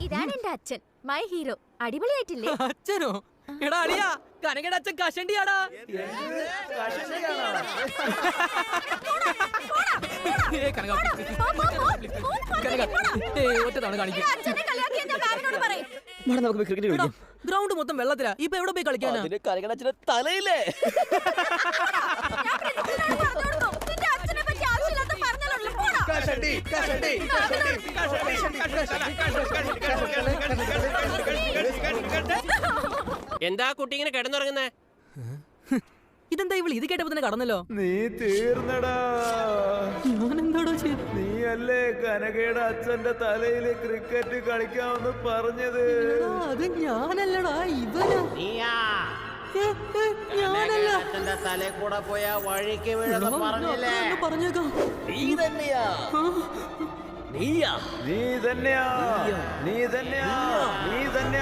ഇതാണ് എന്റെ അച്ഛൻ, മൈ ഹീറോ. അടിപൊളിയായിട്ടില്ലേ? അച്ഛനോ? എടാ അളിയാ, കനകയുടെ അച്ഛൻ കഷണ്ടിയാടാ. ഗ്രൗണ്ട് മൊത്തം വെള്ളത്തിലാ. ഇപ്പൊ എവിടെ പോയി കളിക്കാനാ? കനകയുടെ അച്ഛന്റെ തലയില്ലേ? എന്താ കുട്ടി ഇങ്ങനെ കിടന്നുറങ്ങുന്നേ? ഇതെന്താ ഇവള് ഇത് കേട്ടപ്പോ തന്നെ കടന്നല്ലോ. നീ തീർന്നടാ. ഞാൻ എന്താടോ ചെയ്തു? നീയല്ലേ കനകയുടെ അച്ഛന്റെ തലയില് ക്രിക്കറ്റ് കളിക്കാമെന്ന് പറഞ്ഞത്? അത് ഞാനല്ലടാ, ഇവനാ. ഞാനല്ല. തലേ കൂടെ പോയ വഴിക്ക് വീഴുന്ന പറഞ്ഞില്ലേ? പറഞ്ഞേക്കാം. നീ തന്നെയാ. നീ തന്നെയാ. നീ തന്നെയാ. നീ തന്നെയാ.